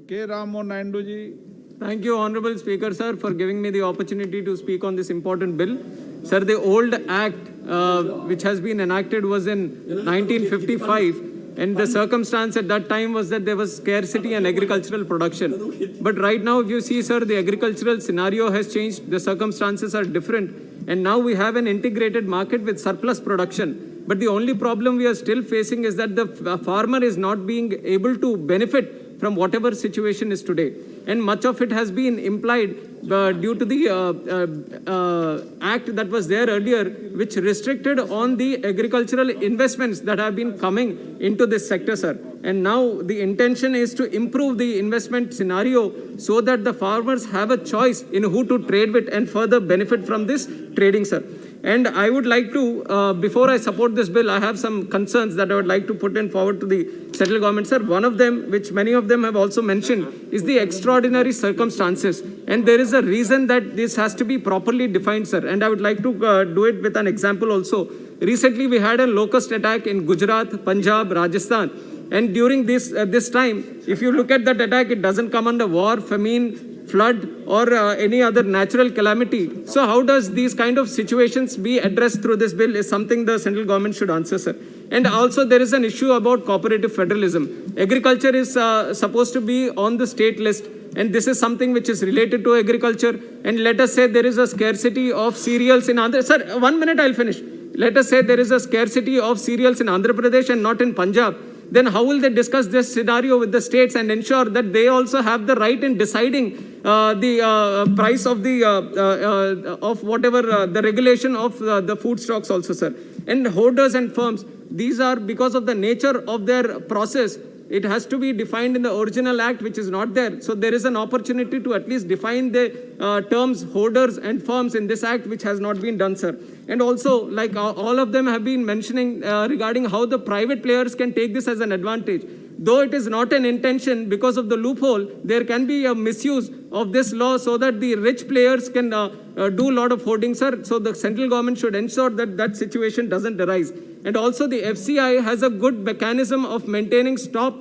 K. Rammohan Naidu ji. Thank you, Honorable Speaker, sir, for giving me the opportunity to speak on this important bill. Sir, the old act which has been enacted was in 1955, and the circumstance at that time was that there was scarcity in agricultural production. But right now, if you see, sir, the agricultural scenario has changed. The circumstances are different. And now we have an integrated market with surplus production. But the only problem we are still facing is that the farmer is not being able to benefit from whatever situation is today. And much of it has been implied due to the act that was there earlier, which restricted on the agricultural investments that have been coming into this sector, sir. And now the intention is to improve the investment scenario so that the farmers have a choice in who to trade with and further benefit from this trading, sir. And I would like to, before I support this bill, I have some concerns that I would like to put in forward to the central government, sir. One of them, which many of them have also mentioned, is the extraordinary circumstances. And there is a reason that this has to be properly defined, sir. And I would like to do it with an example also. Recently, we had a locust attack in Gujarat, Punjab, Rajasthan. And during this time, if you look at that attack, it doesn't come under war, famine, flood, or any other natural calamity. So how does these kind of situations be addressed through this bill is something the central government should answer, sir. And also there is an issue about cooperative federalism. Agriculture is supposed to be on the state list, and this is something which is related to agriculture. And let us say there is a scarcity of cereals in Andhra. Sir, 1 minute, I'll finish. Let us say there is a scarcity of cereals in Andhra Pradesh and not in Punjab. Then how will they discuss this scenario with the states and ensure that they also have the right in deciding the price of the of whatever the regulation of the food stocks also, sir. And hoarders and firms, these are because of the nature of their process. It has to be defined in the original act, which is not there. So there is an opportunity to at least define the terms hoarders and firms in this act, which has not been done, sir. And also, like all of them have been mentioning regarding how the private players can take this as an advantage. Though it is not an intention, because of the loophole, there can be a misuse of this law so that the rich players can do a lot of hoarding, sir. So the central government should ensure that that situation doesn't arise. And also the FCI has a good mechanism of maintaining stock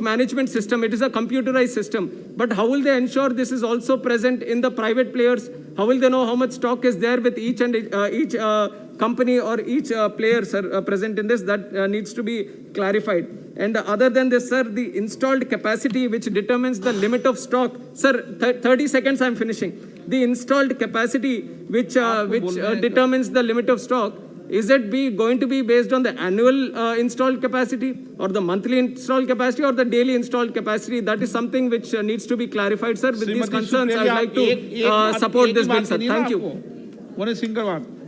management system. It is a computerized system. But how will they ensure this is also present in the private players? How will they know how much stock is there with each company or each player, sir, present in this? That needs to be clarified. And other than this, sir, the installed capacity which determines the limit of stock. Sir, 30 seconds, I'm finishing. The installed capacity which determines the limit of stock, is it going to be based on the annual installed capacity or the monthly installed capacity or the daily installed capacity? That is something which needs to be clarified, sir. With these concerns, I would like to support this bill, sir. Thank you. One is single one.